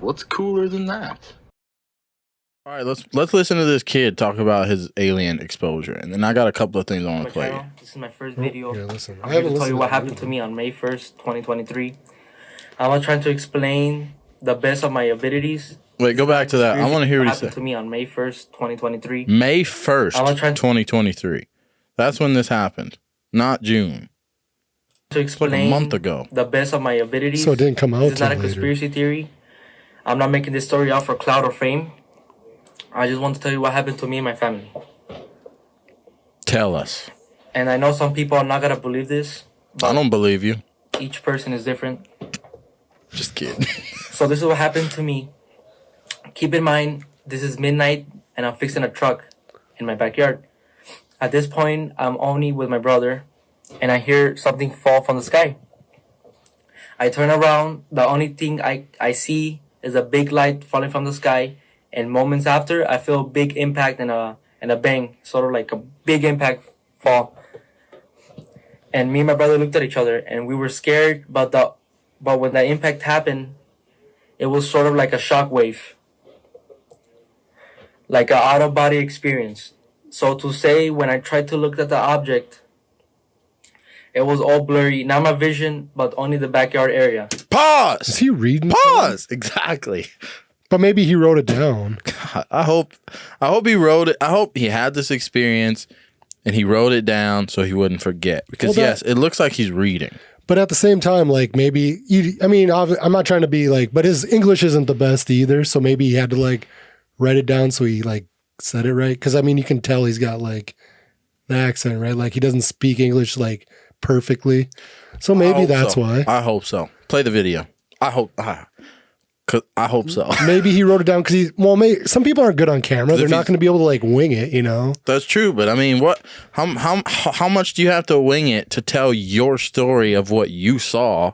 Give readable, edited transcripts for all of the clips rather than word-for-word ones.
What's cooler than that? All right, let's listen to this kid talk about his alien exposure, and then I got a couple of things I want to play. This is my first video. Yeah, listen. I'm here to tell you what happened to me on May 1st, 2023. I was trying to explain the best of my abilities. Wait, go back to that. I want to hear what he said. To me on May 1st, 2023. May 1st, 2023. That's when this happened, not June. To explain like a month ago. The best of my abilities. So it didn't come out. This is not a conspiracy theory. I'm not making this story out for clout or fame. I just want to tell you what happened to me and my family. Tell us. And I know some people are not gonna believe this. I don't believe you. Each person is different. Just kidding. So this is what happened to me. Keep in mind, this is midnight and I'm fixing a truck in my backyard. At this point, I'm only with my brother and I hear something fall from the sky. I turn around. The only thing I see is a big light falling from the sky. And moments after, I feel a big impact and a bang, sort of like a big impact fall. And me and my brother looked at each other, and we were scared. But when the impact happened, it was sort of like a shock wave, like an out of body experience. So to say, when I tried to look at the object, it was all blurry, not my vision, but only the backyard area. Pause. Is he reading? Pause. Something? Exactly. But maybe he wrote it down. I hope he wrote it. I hope he had this experience and he wrote it down so he wouldn't forget. Because yes, it looks like he's reading. But at the same time, like maybe I'm not trying to be like, but his English isn't the best either. So maybe he had to like write it down so he like said it right. Because I mean, you can tell he's got like the accent, right? Like he doesn't speak English like perfectly. So maybe that's why. I hope so. Play the video. I hope so. Maybe he wrote it down because some people aren't good on camera. They're not going to be able to like wing it, you know? That's true. But I mean, how much do you have to wing it to tell your story of what you saw?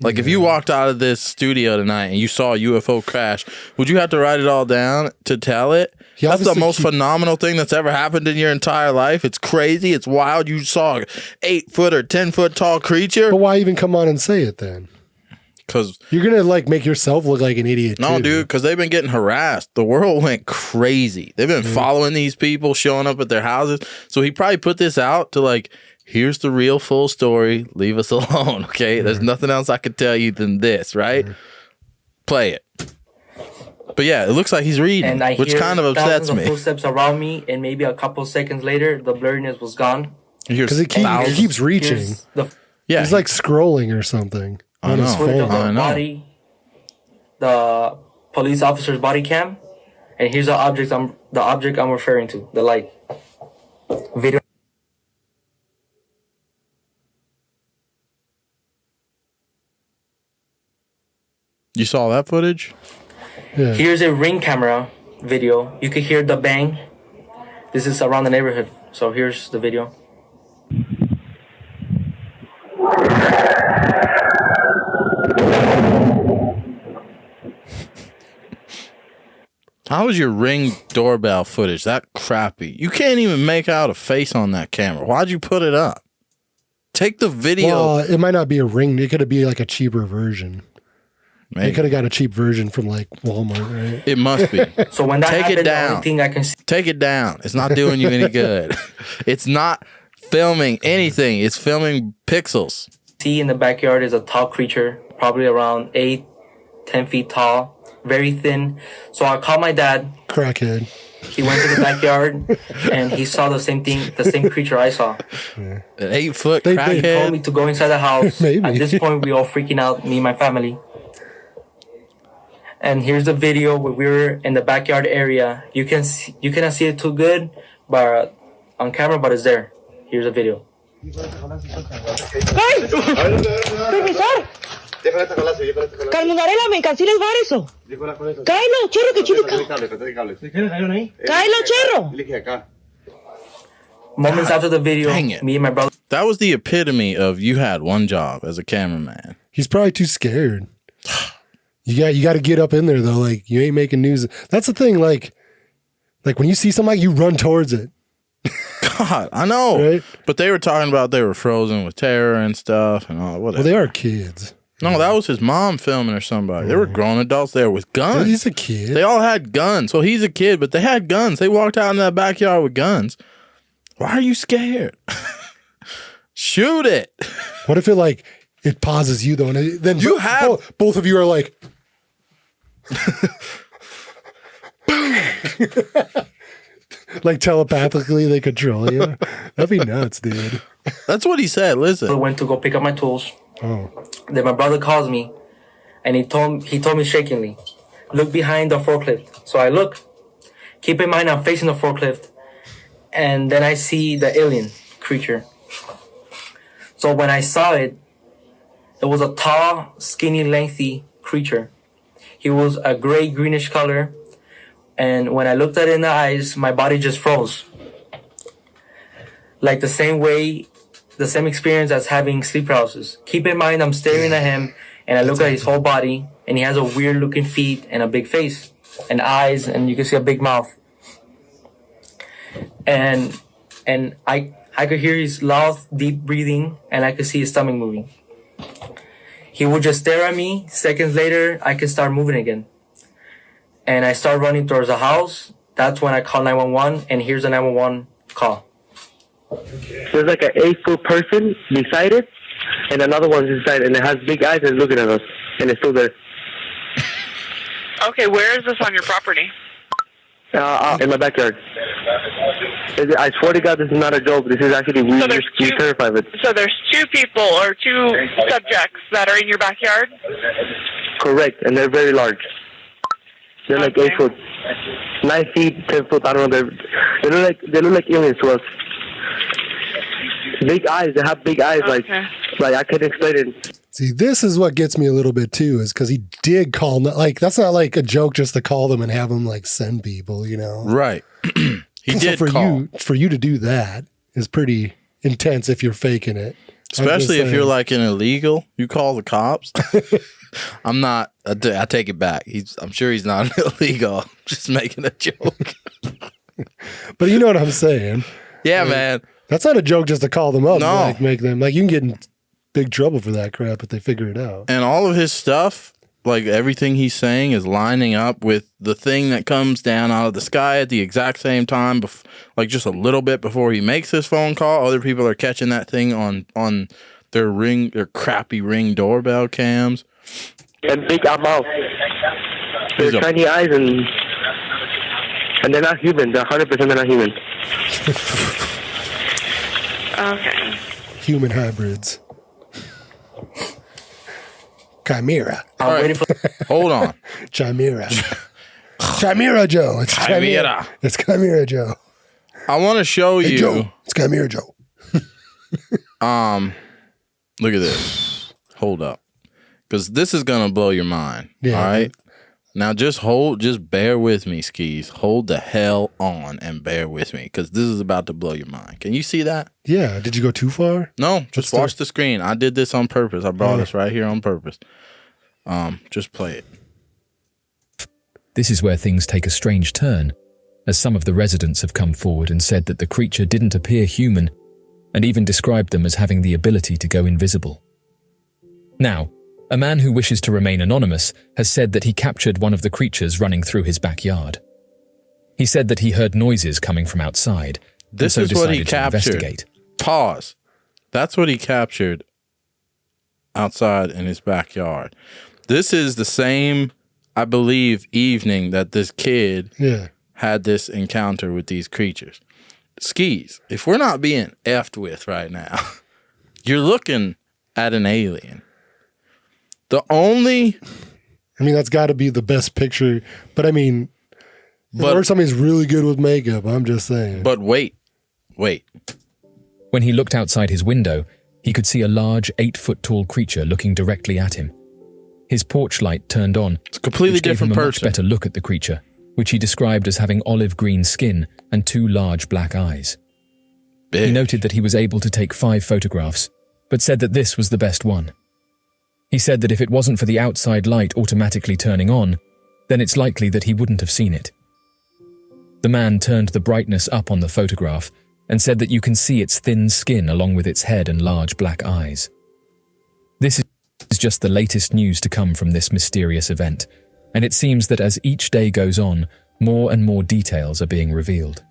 Like if you walked out of this studio tonight and you saw a UFO crash, would you have to write it all down to tell it? That's the most phenomenal thing that's ever happened in your entire life. It's crazy. It's wild. You saw an 8-foot or 10-foot tall creature. But why even come on and say it then? Because you're gonna like make yourself look like an idiot. No, dude, because they've been getting harassed. The world went crazy. They've been following these people, showing up at their houses. So he probably put this out to like, here's the real full story. Leave us alone, okay? There's nothing else I could tell you than this, right? Play it. But yeah, it looks like he's reading, which kind of upsets me. Footsteps around me, and maybe a couple seconds later, the blurriness was gone. Because he keeps reaching. He's like scrolling or something. On his phone. The police officer's body cam, and here's the object I'm referring to, the light. Video. You saw that footage? Yeah. Here's a Ring camera video. You can hear the bang. This is around the neighborhood. So here's the video. How is your Ring doorbell footage that crappy? You can't even make out a face on that camera. Why'd you put it up? Take the video. Well, it might not be a Ring. It could be like a cheaper version. Maybe. They could have got a cheap version from like Walmart, right? It must be. So when that happened, it down. The only thing I can see. Take it down. It's not doing you any good. It's not filming anything. It's filming pixels. See in the backyard is a tall creature, probably around 8-10 feet tall, very thin. So I called my dad. Crackhead. He went to the backyard and he saw the same thing, the same creature I saw. An 8-foot crackhead. He told me to go inside the house. Maybe. At this point, we all freaking out, me and my family. And here's the video where we were in the backyard area. You cannot see it too good, but on camera, but it's there. Here's the video. ¡Ay! ¡Profesor! Carmen Varela, me canceles var eso. Cáelo, cherro, que chido. Cáelo, cherro. Moments after the video, me and my brother. That was the epitome of you had one job as a cameraman. He's probably too scared. You got to get up in there though. Like you ain't making news. That's the thing. Like when you see somebody, you run towards it. God, I know. Right? But they were talking about they were frozen with terror and stuff and all. Whatever. Well, they are kids. No, that was his mom filming or somebody. They were grown adults there with guns. He's a kid. They all had guns. Well, he's a kid, but they had guns. They walked out in that backyard with guns. Why are you scared? Shoot it. What if it pauses you though, and then You have both of you are like, like telepathically they control you. That'd be nuts, dude. That's what he said. Listen. I went to go pick up my tools. Oh, Then my brother calls me, and he told me shakingly, look behind the forklift. So I look. Keep in mind I'm facing the forklift, and then I see the alien creature. So when I saw it, it was a tall, skinny, lengthy creature. He was a gray, greenish color, and when I looked at it in the eyes, my body just froze. Like the same experience as having sleep paralysis. Keep in mind, I'm staring at him, and I look at his whole body, and he has a weird looking feet and a big face and eyes, and you can see a big mouth. And I could hear his loud, deep breathing, and I could see his stomach moving. He would just stare at me. Seconds later, I could start moving again. And I start running towards the house. That's when I call 911, and here's the 911 call. There's like an 8-foot person beside it, and another one's inside, and it has big eyes and looking at us, and it's still there. Okay, where is this on your property? In my backyard. I swear to God, this is not a joke. This is actually we're terrified of it. So there's two people or two subjects that are in your backyard? Correct, and they're very large. They're like 8 foot, 9 feet, 10 foot. I don't know. They look like aliens to us. Big eyes. They have big eyes. Okay. Like I can't explain it. see, this is what gets me a little bit too, is because he did call. Like that's not like a joke just to call them and have them like send people, you know? Right. He did for call. for you to do that is pretty intense if you're faking it. Especially if you're like an illegal, you call the cops. I'm not. I take it back. I'm sure he's not an illegal. I'm just making a joke. But you know what I'm saying? Yeah, man. That's not a joke just to call them up. No. Like make them like you can get in big trouble for that crap if they figure it out. And all of his stuff, like everything he's saying, is lining up with the thing that comes down out of the sky at the exact same time. Like just a little bit before he makes his phone call, other people are catching that thing on their crappy Ring doorbell cams. And big mouth. They're tiny eyes and they're not human. They're 100% they're not human. Okay. Human hybrids. Chimera. I'm waiting for. Hold on. Chimera. Chimera Joe. It's Chimera. It's Chimera Joe. I want to show Hey you. Joe. It's Chimera Joe. Look at this. Hold up. Because this is going to blow your mind. Yeah. All right. Now just bear with me, Skis. Hold the hell on and bear with me because this is about to blow your mind. Can you see that? Yeah. Did you go too far? No, just watch the screen. I did this on purpose. I brought us right here on purpose. Just play it. This is where things take a strange turn, as some of the residents have come forward and said that the creature didn't appear human and even described them as having the ability to go invisible. Now, a man who wishes to remain anonymous has said that he captured one of the creatures running through his backyard. He said that he heard noises coming from outside. This and so is what he decided to captured. investigate. Pause. That's what he captured outside in his backyard. This is the same, I believe, evening that this kid had this encounter with these creatures. Skis, if we're not being effed with right now, you're looking at an alien. I mean, that's got to be the best picture. But I mean, or somebody's really good with makeup. I'm just saying. But wait. When he looked outside his window, he could see a large 8-foot-tall creature looking directly at him. His porch light turned on. It's a completely which gave different him a person. much better look at the creature, which he described as having olive green skin and 2 large black eyes. Big. He noted that he was able to take 5 photographs, but said that this was the best one. He said that if it wasn't for the outside light automatically turning on, then it's likely that he wouldn't have seen it. The man turned the brightness up on the photograph and said that you can see its thin skin along with its head and large black eyes. This is just the latest news to come from this mysterious event, and it seems that as each day goes on, more and more details are being revealed.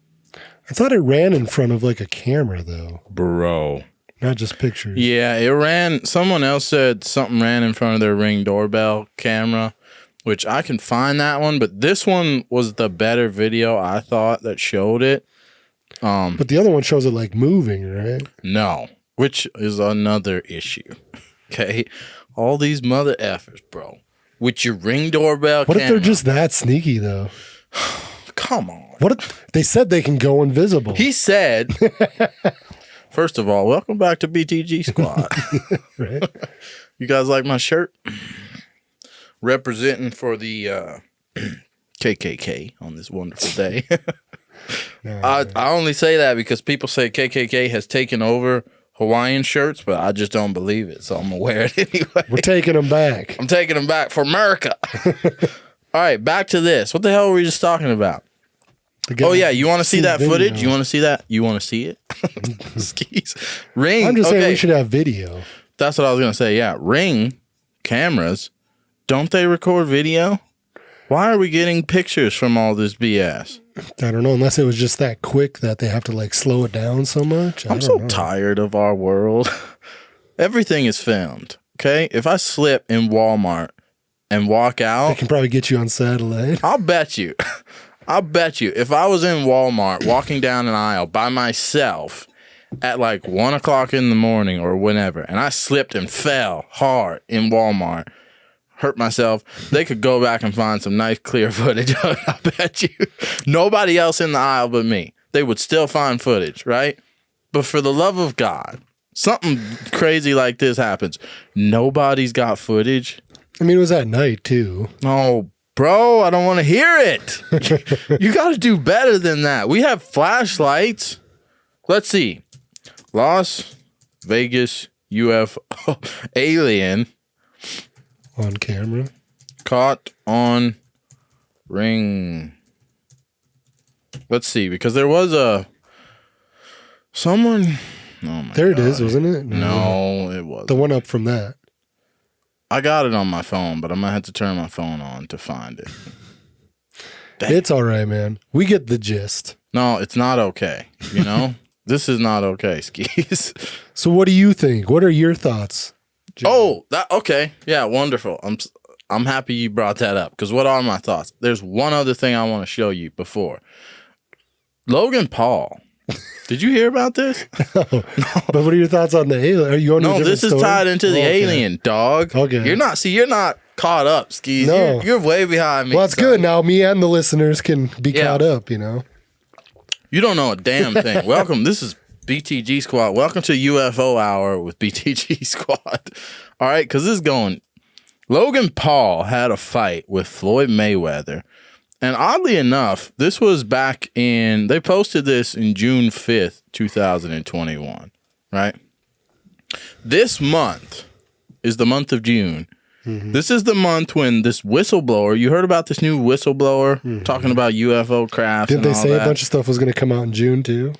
I thought it ran in front of like a camera though. Bro. Not just pictures. Yeah, it ran. Someone else said something ran in front of their Ring doorbell camera, which I can find that one, but this one was the better video, I thought, that showed it. But the other one shows it like moving, right? No, which is another issue. Okay? All these mother effers, bro. With your Ring doorbell What camera. if they're just that sneaky though? Come on. What if they said they can go invisible? He said, first of all, welcome back to BTG Squad. Right? You guys like my shirt? Representing for the KKK on this wonderful day. I only say that because people say KKK has taken over Hawaiian shirts, but I just don't believe it, so I'm gonna wear it anyway. We're taking them back. I'm taking them back for America. All right, back to this. What the hell were we just talking about? Oh yeah, you want to see that footage? You want to see that? You want to see it? Skis. Ring. I'm just saying we should have video. That's what I was gonna say. Yeah, Ring cameras. Don't they record video? Why are we getting pictures from all this BS? I don't know, unless it was just that quick that they have to like slow it down so much. I'm so tired of our world. Everything is filmed. Okay, if I slip in Walmart and walk out, they can probably get you on satellite. I'll bet you. I'll bet you if I was in Walmart walking down an aisle by myself at like 1 o'clock in the morning or whenever, and I slipped and fell hard in Walmart, hurt myself, they could go back and find some nice clear footage. I bet you nobody else in the aisle but me. They would still find footage, right? But for the love of God, something crazy like this happens. Nobody's got footage. I mean, it was at night too. Oh, bro, I don't want to hear it. You got to do better than that. We have flashlights. Let's see. Las Vegas UFO alien on camera caught on Ring. Let's see, because there was someone. Oh my there God. It is, wasn't it? No, it wasn't. The one up from that. I got it on my phone, but I'm gonna have to turn my phone on to find it. Dang. It's all right, man. We get the gist. No, it's not okay. You know, this is not okay, Skis. So, what do you think? What are your thoughts? Jim? Oh, that okay. Yeah, wonderful. I'm happy you brought that up because what are my thoughts? There's one other thing I want to show you before. Logan Paul. Did you hear about this? No. But what are your thoughts on the alien? Are you on? No, this is tied into the alien, dog. Okay. You're not caught up, Skis. No. You're way behind me. Well, it's good. Now me and the listeners can be caught up, you know. You don't know a damn thing. Welcome. This is BTG Squad. Welcome to UFO Hour with BTG Squad. All right, because this is going. Logan Paul had a fight with Floyd Mayweather. And oddly enough, this was back in, they posted this in June 5th, 2021, right? This month is the month of June. Mm-hmm. This is the month when this whistleblower, you heard about this new whistleblower talking about UFO crafts. Didn't they say that? A bunch of stuff was going to come out in June too?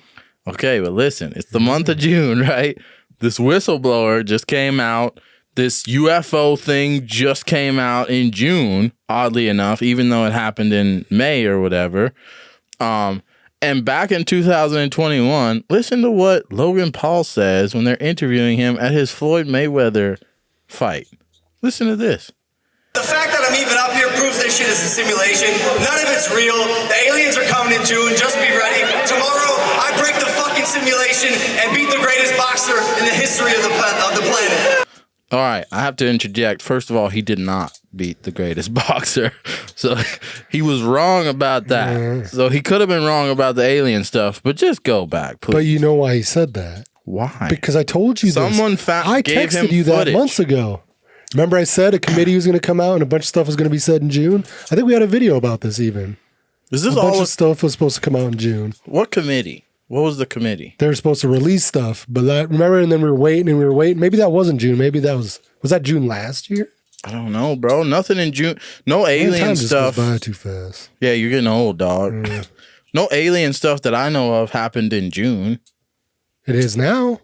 Okay, but listen, it's the month of June, right? This whistleblower just came out. This UFO thing just came out in June, oddly enough, even though it happened in May or whatever. And back in 2021, listen to what Logan Paul says when they're interviewing him at his Floyd Mayweather fight. Listen to this. The fact that I'm even up here proves this shit is a simulation. None of it's real. The aliens are coming in June. Just be ready. Tomorrow, I break the fucking simulation and beat the greatest boxer in the history of the planet. All right, I have to interject. First of all, he did not beat the greatest boxer. So he was wrong about that. Yeah. So he could have been wrong about the alien stuff, but just go back, please. But you know why he said that? Why? Because I told you Someone this. I gave texted you that footage. months ago. Remember I said a committee was going to come out and a bunch of stuff was going to be said in June? I think we had a video about this even. Is this a bunch all of stuff was supposed to come out in June. What committee? What was the committee? They were supposed to release stuff, but remember, and then we were waiting. Maybe that wasn't June. Maybe that was that June last year? I don't know, bro. Nothing in June. No alien time just stuff. goes by too fast. Yeah, you're getting old, dog. No alien stuff that I know of happened in June. It is now.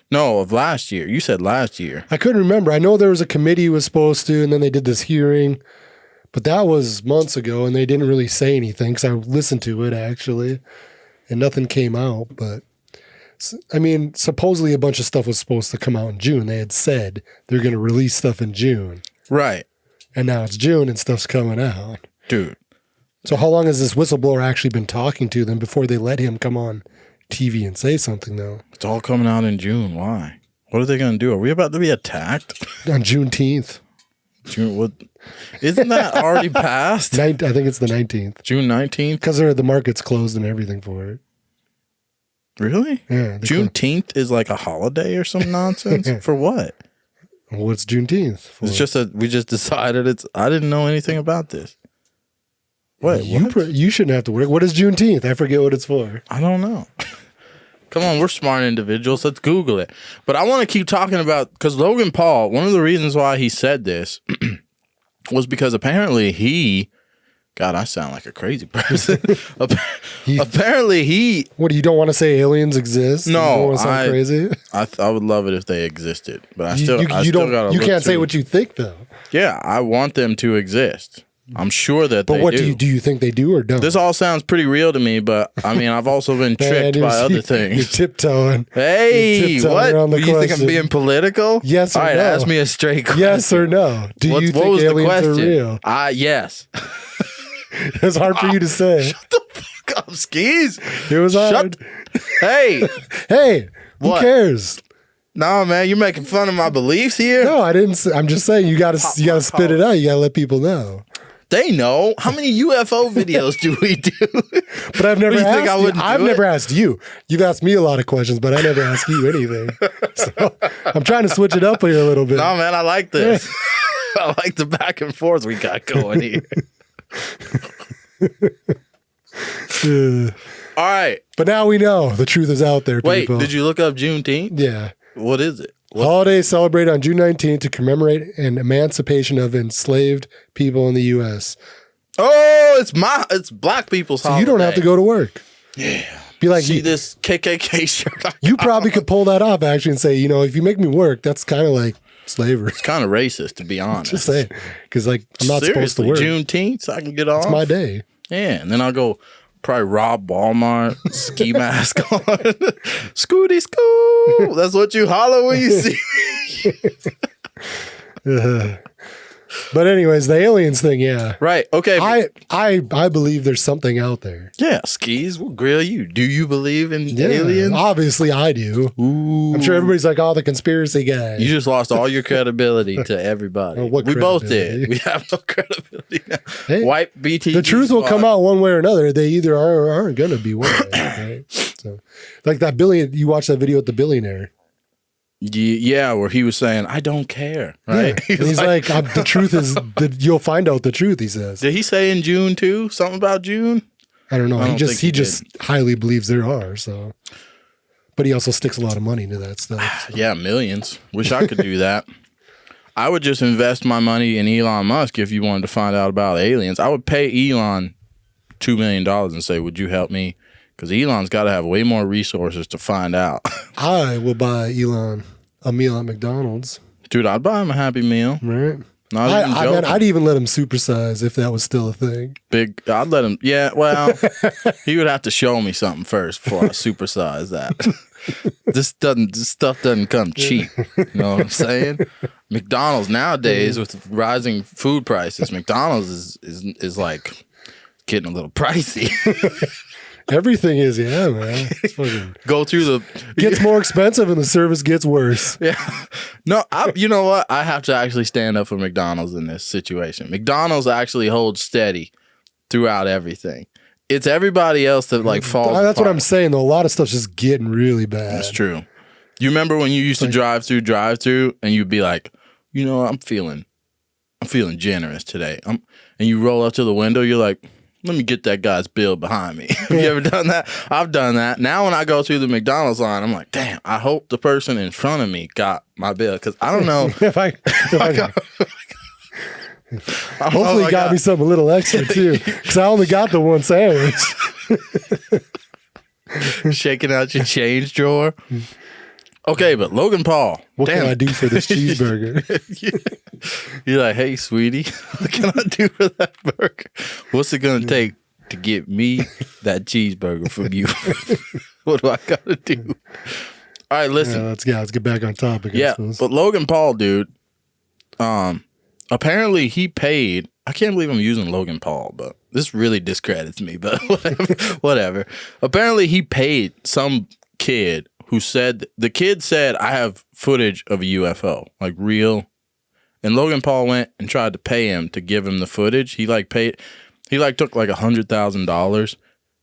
No, of last year. You said last year. I couldn't remember. I know there was a committee who was supposed to, and then they did this hearing, but that was months ago, and they didn't really say anything because I listened to it actually, and nothing came out. But I mean, supposedly a bunch of stuff was supposed to come out in June. They had said they're going to release stuff in June. Right. And now it's June and stuff's coming out. Dude. So how long has this whistleblower actually been talking to them before they let him come on TV and say something, though? It's all coming out in June. Why? What are they going to do? Are we about to be attacked? On Juneteenth. June, what? Isn't that already passed? I think it's the 19th. June 19th? Because the market's closed and everything for it. Really? Yeah. Juneteenth is like a holiday or some nonsense? For what? What's Juneteenth for? It's just that we just decided it's... I didn't know anything about this. What? You shouldn't have to work. What is Juneteenth? I forget what it's for. I don't know. Come on, we're smart individuals. Let's Google it. But I want to keep talking about, because Logan Paul, one of the reasons why he said this was because apparently he, God, I sound like a crazy person. Apparently he. What, you don't want to say aliens exist? No, you don't want to sound crazy. I would love it if they existed, but I you can't say what you think though. Yeah, I want them to exist. I'm sure that they do. But what do you think they do or don't? This all sounds pretty real to me, but I mean, I've also been tricked by other things. You're tiptoeing. Hey, what? Do you think I'm being political? Yes or no? All right, ask me a straight question. Yes or no? Do you think aliens are real? Yes. It's hard for you to say. Shut the fuck up, Skis. It was hard. Hey. Hey, who cares? No, man, you're making fun of my beliefs here. No, I didn't. I'm just saying you got to spit it out. You got to let people know. They know. How many UFO videos do we do? But I've never asked you. You've asked me a lot of questions, but I never asked you anything. So I'm trying to switch it up here a little bit. No, man, I like this. I like the back and forth we got going here. All right. But now we know the truth is out there, people. Wait, did you look up Juneteenth? Yeah. What is it? Holidays celebrated on June 19th to commemorate an emancipation of enslaved people in the U.S. Oh, it's black people's holiday. So you don't have to go to work. Yeah. Be like, see this KKK shirt. You probably could pull that off actually and say, if you make me work, that's kind of like slavery. It's kind of racist, to be honest. Just saying. Because I'm not supposed to work. Juneteenth, so I can get off. It's my day. Yeah, and then I'll go probably rob Walmart, ski mask on. Scooty scoo. That's what you holler when you see me. But anyways, the aliens thing, yeah. Right. Okay. I believe there's something out there. Yeah, Skis will grill you. Do you believe in aliens? Obviously I do. Ooh. I'm sure everybody's like, the conspiracy guy. You just lost all your credibility to everybody. We both did. We have no credibility now. Hey, Wipe BTG. The truth will come out one way or another. They either are or aren't going to be one way. Right? So, like that you watched that video with the billionaire. Yeah, where he was saying, I don't care. Right? Yeah. He's like the truth is that you'll find out the truth, he says. Did he say in June too? Something about June? I don't know. He just highly believes there are, so. But he also sticks a lot of money into that stuff. So. Yeah, millions. Wish I could do that. I would just invest my money in Elon Musk if you wanted to find out about aliens. I would pay Elon $2 million and say, would you help me? Because Elon's got to have way more resources to find out. I will buy Elon a meal at McDonald's. Dude, I'd buy him a Happy Meal. Right. I'd even let him supersize if that was still a thing. I'd let him. Yeah, well, he would have to show me something first before I supersize that. This stuff doesn't come cheap. You know what I'm saying? McDonald's nowadays with rising food prices, McDonald's is like getting a little pricey. Everything is, yeah, man. Go through the gets more expensive and the service gets worse. Yeah. No, you know what? I have to actually stand up for McDonald's in this situation. McDonald's actually holds steady throughout everything. It's everybody else that falls That's apart. what I'm saying, though. A lot of stuff's just getting really bad. That's true. You remember when you used to drive through and you'd be like, I'm feeling generous today. And you roll up to the window, you're like, let me get that guy's bill behind me. Have you ever done that? I've done that. Now when I go through the McDonald's line, I'm like, damn, I hope the person in front of me got my bill. Because I don't know. Hopefully he got me something a little extra too. Because I only got the one sandwich. Shaking out your change drawer. Okay, but Logan Paul. What can I do for this cheeseburger? You're like, hey, sweetie, what can I do for that burger? What's it going to take to get me that cheeseburger from you? What do I got to do? All right, listen. Let's get back on topic. I suppose. But Logan Paul, dude, apparently he paid. I can't believe I'm using Logan Paul, but this really discredits me. But whatever. Apparently he paid some kid who said the kid said I have footage of a UFO, like real. And Logan Paul went and tried to pay him to give him the footage. He took like $100,000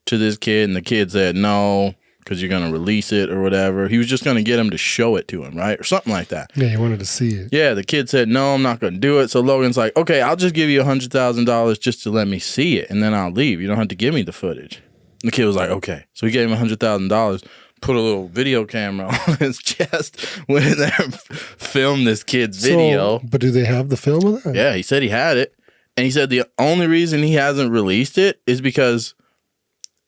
to this kid, and the kid said no, because you're going to release it or whatever. He was just going to get him to show it to him, right? Or something like that. Yeah, he wanted to see it. Yeah, the kid said, no, I'm not going to do it. So Logan's like, okay, I'll just give you $100,000 just to let me see it, and then I'll leave. You don't have to give me the footage. And the kid was like, okay. So he gave him $100,000, put a little video camera on his chest, went in there and filmed this kid's video. But do they have the film of that? Yeah, he said he had it. And he said the only reason he hasn't released it is because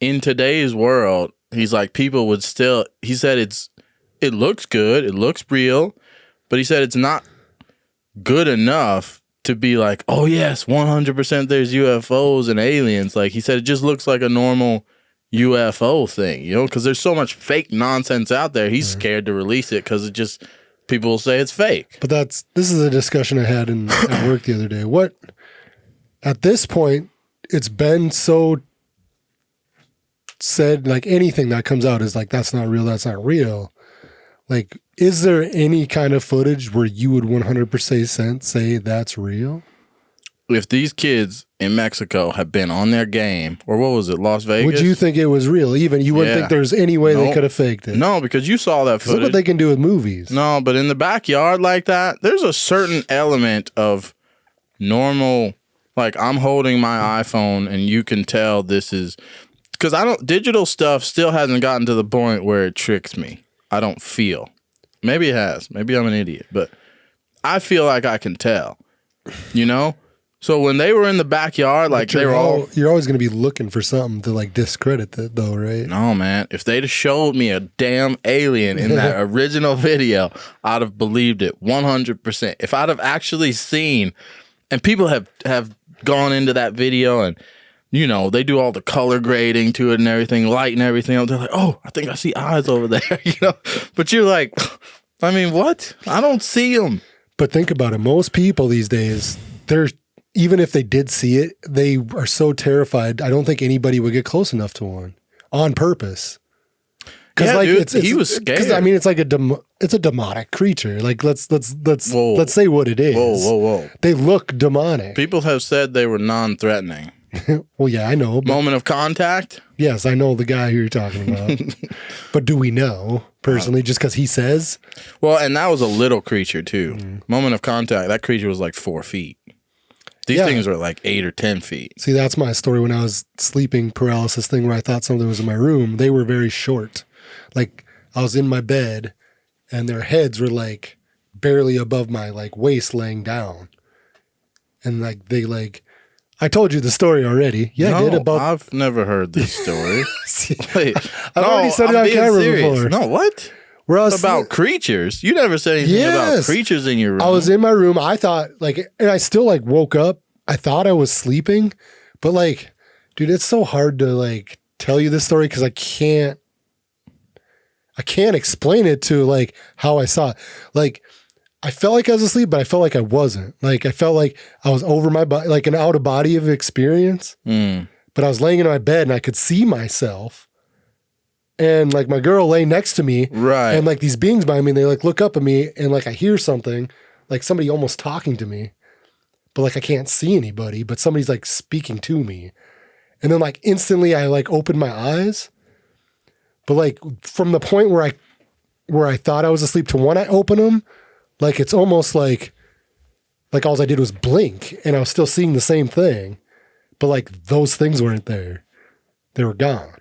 in today's world, he's like, people would still, he said it looks good, it looks real, but he said it's not good enough to be like, oh yes, 100% there's UFOs and aliens. Like he said, it just looks like a normal UFO thing, you know, because there's so much fake nonsense out there. He's scared to release it because it just, people will say it's fake. But this is a discussion I had at work the other day. At this point, it's been so said, like anything that comes out is like, that's not real, that's not real. Like, is there any kind of footage where you would 100% say that's real? If these kids in Mexico have been on their game, or what was it, Las Vegas? Would you think it was real? Even you wouldn't think there's any way they could have faked it? No, because you saw that footage. Look what they can do with movies. No, but in the backyard like that, there's a certain element of normal, like I'm holding my iPhone and you can tell this is, because digital stuff still hasn't gotten to the point where it tricks me. I don't feel. Maybe it has. Maybe I'm an idiot, but I feel like I can tell, you know? So when they were in the backyard, like they were all... You're always going to be looking for something to like discredit that though, right? No, man. If they'd have showed me a damn alien in that original video, I'd have believed it 100%. If I'd have actually seen, and people have gone into that video and, you know, they do all the color grading to it and everything, light and everything. They're like, oh, I think I see eyes over there, you know? But you're like, I mean, what? I don't see them. But think about it. Most people these days, even if they did see it, they are so terrified. I don't think anybody would get close enough to one on purpose. Yeah, like, dude, he was scared. Because I mean, it's like it's a demonic creature. Like let's say what it is. Whoa! They look demonic. People have said they were non-threatening. Well, yeah, I know. Moment of contact. Yes, I know the guy who you're talking about. But do we know personally just because he says? Well, and that was a little creature too. Moment of contact. That creature was like 4 feet. These things are like 8 or 10 feet. See, that's my story when I was sleeping paralysis thing where I thought something was in my room. They were very short. Like I was in my bed and their heads were like barely above my like waist laying down. And like I told you the story already. Yeah, no, I did. I've never heard this story. Wait, I've already said it on camera before. No, what? About creatures? You never said anything about creatures in your room. I was in my room. I thought and I still like woke up. I thought I was sleeping, but like, dude, it's so hard to like tell you this story because I can't explain it to like how I saw it. Like, I felt like I was asleep, but I felt like I wasn't. Like, I felt like I was over my body, like an out of body of experience. But I was laying in my bed and I could see myself. And like my girl lay next to me, right? And like these beings by me, and they like look up at me, and like I hear something, like somebody almost talking to me, but like I can't see anybody, but somebody's like speaking to me, and then like instantly I like open my eyes, but like from the point where I thought I was asleep to when I open them, like it's almost like all I did was blink, and I was still seeing the same thing, but like those things weren't there; they were gone.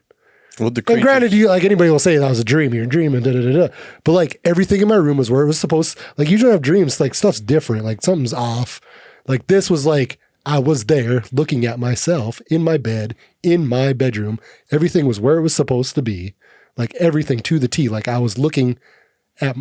Well, and granted, anybody will say that was a dream. You're dreaming, but like everything in my room was where it was supposed. Like you don't have dreams. Like stuff's different. Like something's off. Like this was like I was there looking at myself in my bed in my bedroom. Everything was where it was supposed to be. Like everything to the T. Like I was looking at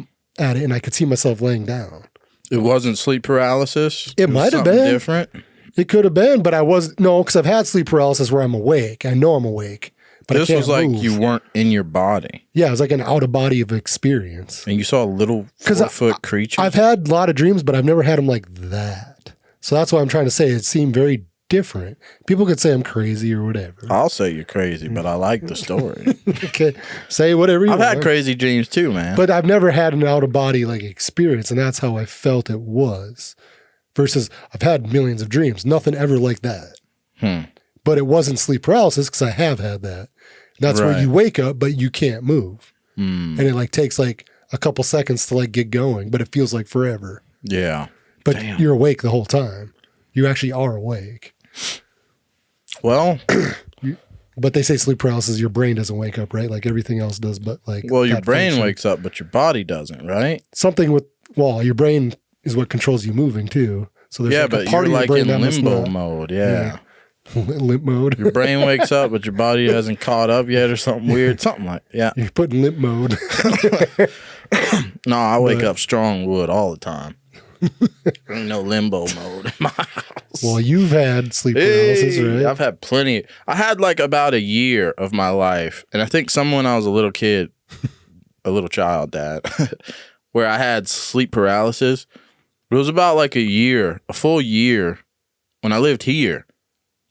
it, and I could see myself laying down. It wasn't sleep paralysis? It might have something been. different? It could have been, but I was, no, because I've had sleep paralysis where I'm awake. I know I'm awake, but This I can't was like move. you weren't in your body. Yeah, it was like an out-of-body of experience. And you saw a little 4-foot creature? I've had a lot of dreams, but I've never had them like that. So that's what I'm trying to say. It seemed very different. People could say I'm crazy or whatever. I'll say you're crazy, but I like the story. Okay, say whatever you I've want. had crazy dreams too, man. But I've never had an out-of-body like experience, and that's how I felt it was. Versus I've had millions of dreams. Nothing ever like that. But it wasn't sleep paralysis because I have had that. That's where Right. you wake up, but you can't move. And it like takes like a couple seconds to like get going, but it feels like forever. Yeah. But you're awake the whole time. You actually are awake. Well, But they say sleep paralysis, your brain doesn't wake up, right? Like everything else does, but like your that brain function. wakes up, but your body doesn't, right? Something with, well, your brain is what controls you moving too. So there's Yeah, like but a part you're of like your in brain that must limbo not- mode. Yeah. Limp mode. Your brain wakes up, but your body hasn't caught up yet or something weird. Something like, yeah. You're put in limp mode. No, I wake up strong wood all the time. Ain't no limbo mode in my house. Well, you've had sleep paralysis, Hey, right? I've had plenty. I had like about a year of my life, and I think when I was a little kid, a little child, dad, where I had sleep paralysis. It was about like a full year when I lived here.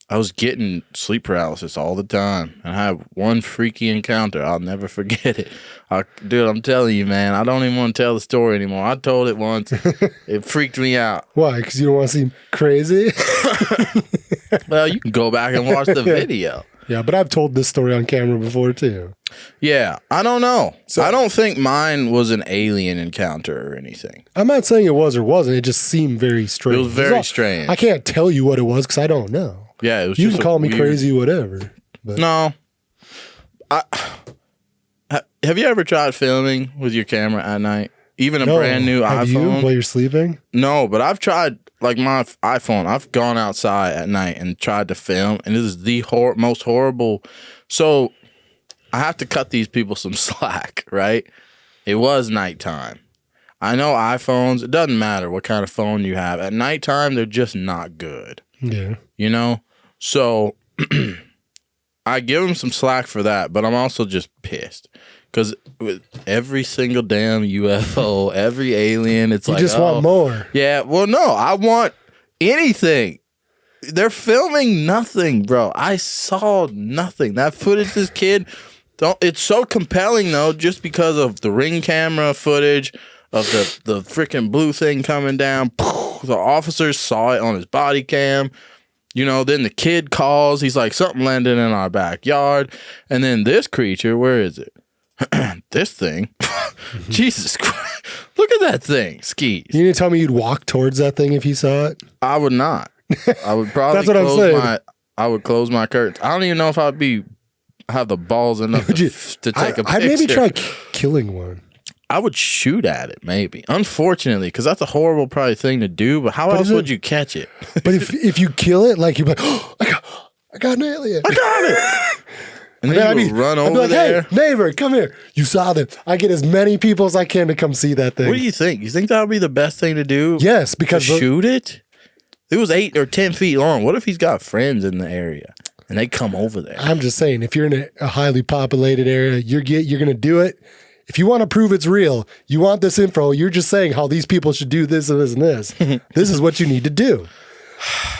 I was getting sleep paralysis all the time. And I had one freaky encounter. I'll never forget it. Dude, I'm telling you, man, I don't even want to tell the story anymore. I told it once. It freaked me out. Why? Because you don't want to seem crazy? Well, you can go back and watch the video. Yeah, but I've told this story on camera before too. Yeah, I don't know. I don't think mine was an alien encounter or anything. I'm not saying it was or wasn't. It just seemed very strange. It was very strange. I can't tell you what it was because I don't know. Yeah, it was You just can call me weird- crazy, whatever. But No. Have you ever tried filming with your camera at night? Even a no. brand new Have you iPhone? while you're sleeping? No, but I've tried, like my iPhone, I've gone outside at night and tried to film, and it is the most horrible. So I have to cut these people some slack, right? It was nighttime. I know iPhones, it doesn't matter what kind of phone you have. At nighttime, they're just not good. Yeah. You know? So I give them some slack for that, but I'm also just pissed. Because with every single damn UFO, every alien, it's You like, just want more. Yeah, well, no, I want anything. They're filming nothing, bro. I saw nothing. That footage, this kid, it's so compelling, though, just because of the Ring camera footage of the freaking blue thing coming down. The officers saw it on his body cam. You know, then the kid calls. He's like, something landed in our backyard. And then this creature, where is it? This thing. Jesus Christ. Look at that thing. Skis. You need to tell me you'd walk towards that thing if you saw it? I would not. I would probably That's what I'm saying. I would close my curtains. I don't even know if I'd have the balls enough to take a picture. I'd maybe try killing one. I would shoot at it, maybe. Unfortunately, because that's a horrible probably thing to do, but how else would you catch it? But if you kill it, like you're like, oh, I got an alien. I got it. And then you would run I'd be over like, there. Hey, neighbor, come here. You saw them. I get as many people as I can to come see that thing. What do you think? You think that would be the best thing to do? Yes, because to shoot it? It was 8 or 10 feet long. What if he's got friends in the area and they come over there? I'm just saying, if you're in a highly populated area, you're going to do it. If you want to prove it's real, you want this info, you're just saying how these people should do this and this and this. This is what you need to do.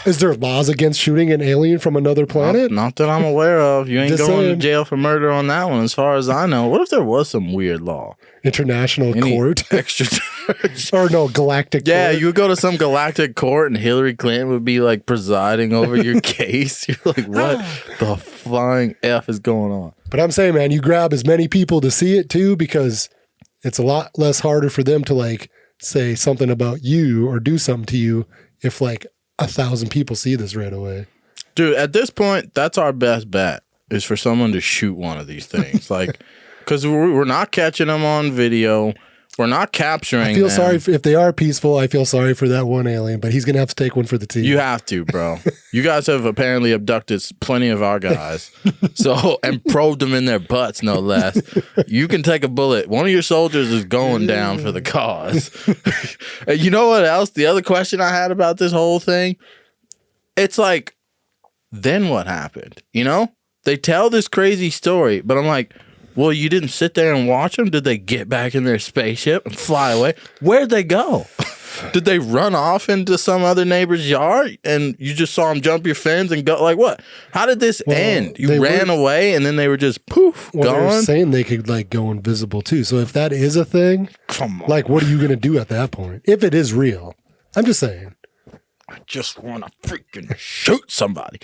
Is there laws against shooting an alien from another planet? Not that I'm aware of. You ain't Just going saying. to jail for murder on that one, as far as I know. What if there was some weird law? International court? Extraterrestrial. Or no, galactic Yeah, court? you would go to some galactic court and Hillary Clinton would be like presiding over your case. You're like, what the flying F is going on? But I'm saying, man, you grab as many people to see it too, because it's a lot less harder for them to like say something about you or do something to you if like 1,000 people see this right away. Dude, at this point, that's our best bet is for someone to shoot one of these things. Like, because we're not catching them on video. We're not capturing. I feel them. sorry if they are peaceful. I feel sorry for that one alien, but he's gonna have to take one for the team. You have to, bro. You guys have apparently abducted plenty of our guys, and probed them in their butts, no less. You can take a bullet. One of your soldiers is going down for the cause. And you know what else? The other question I had about this whole thing, it's like, then what happened? You know, they tell this crazy story, but I'm like, well, you didn't sit there and watch them? Did they get back in their spaceship and fly away? Where'd they go? Did they run off into some other neighbor's yard and you just saw them jump your fence and go? Like, what? How did this end? You ran away and then they were just poof, gone? They were saying they could like go invisible too. So if that is a thing, come on. Like, what are you going to do at that point? If it is real. I'm just saying. I just want to freaking shoot somebody.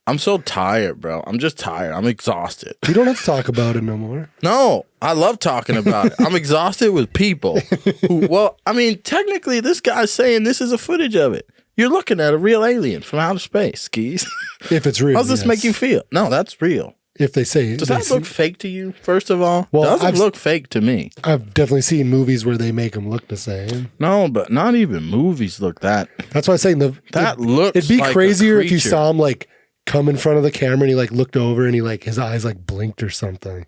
I'm so tired, bro. I'm just tired. I'm exhausted. You don't have to talk about it no more. No, I love talking about it. I'm exhausted with people. Well, I mean, technically, this guy's saying this is a footage of it. You're looking at a real alien from outer space, Skis. If it's real. How's this make you feel? No, that's real. If they say Does that look fake to you, first of all? Well, doesn't look fake to me. I've definitely seen movies where they make them look the same. No, but not even movies look that. That's why I'm saying looks it'd be like crazier if you saw him like come in front of the camera and he like looked over and he like his eyes like blinked or something.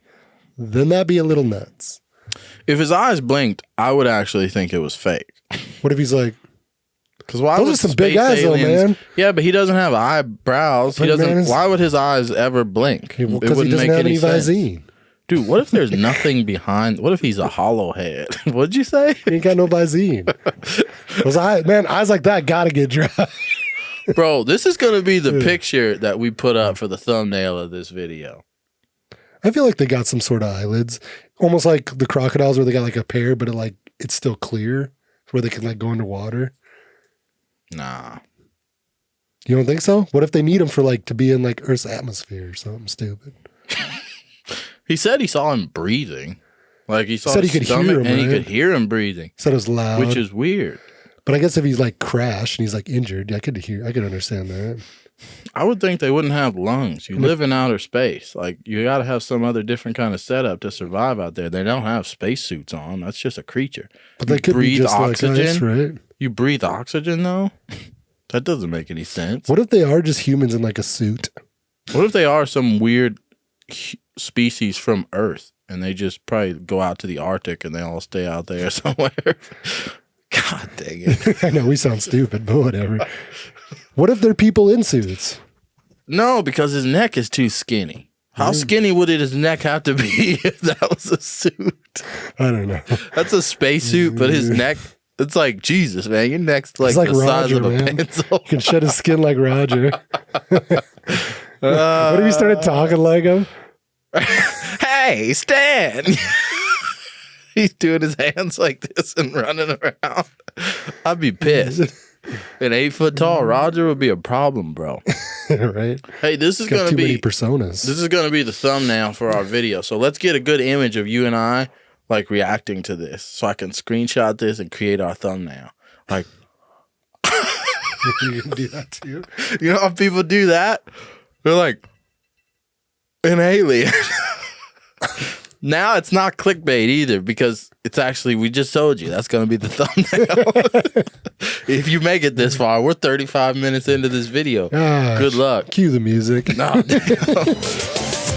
Then that'd be a little nuts. If his eyes blinked, I would actually think it was fake. What if he's like, because why those would are some big eyes though, man. Yeah, but he doesn't have eyebrows. He doesn't. Why would his eyes ever blink? Because he doesn't have any Visine. Dude, what if there's nothing behind? What if he's a hollow head? What'd you say? He ain't got no Visine. Those eyes, man, eyes like that gotta get dry. Bro, this is going to be the picture that we put up for the thumbnail of this video. I feel like they got some sort of eyelids. Almost like the crocodiles where they got like a pair, but it's still clear where they can like go underwater. Nah. You don't think so? What if they need them for like to be in like Earth's atmosphere or something stupid? He said he saw him breathing. Like he saw said his he could stomach hear him, and he right? could hear him breathing. Said it was loud. Which is weird. But I guess if he's like crashed and he's like injured, I could understand that. I would think they wouldn't have lungs. You live in outer space. Like you got to have some other different kind of setup to survive out there. They don't have spacesuits on. That's just a creature. But they could be just oxygen. Like ice, right? You breathe oxygen though? That doesn't make any sense. What if they are just humans in like a suit? What if they are some weird species from Earth and they just probably go out to the Arctic and they all stay out there somewhere? God dang it. I know we sound stupid, but whatever. What if they're people in suits? No, because his neck is too skinny. How skinny would his neck have to be if that was a suit? I don't know. That's a spacesuit, but his neck, it's like, Jesus, man, your neck's like the Roger, size of a man. pencil. You can shed his skin like Roger. What if he started talking like him? Hey, Stan! He's doing his hands like this and running around. I'd be pissed. An 8 foot tall Roger would be a problem, bro. Right? Hey, this is going to be many personas. This is going to be the thumbnail for our video. So let's get a good image of you and I like reacting to this, so I can screenshot this and create our thumbnail. Like, you can do that too. You know how people do that? They're like, an alien. Now it's not clickbait either because it's actually, we just told you that's going to be the thumbnail. If you make it this far, we're 35 minutes into this video. Gosh, good luck. Cue the music. No,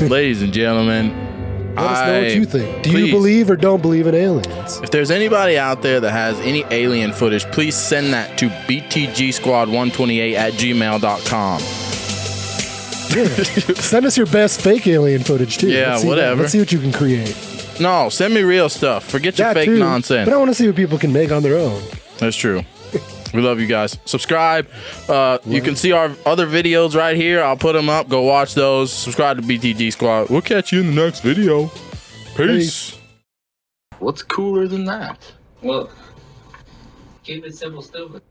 ladies and gentlemen, let us know what you think. Do you believe or don't believe in aliens? If there's anybody out there that has any alien footage, please send that to btgsquad128@gmail.com. Yeah. Send us your best fake alien footage too. Yeah, whatever. Let's see what you can create. No, send me real stuff. Forget your fake nonsense. But I want to see what people can make on their own. That's true. We love you guys. Subscribe. You can see our other videos right here. I'll put them up. Go watch those. Subscribe to BTG Squad. We'll catch you in the next video. Peace. What's cooler than that? Well, keep it simple, stupid.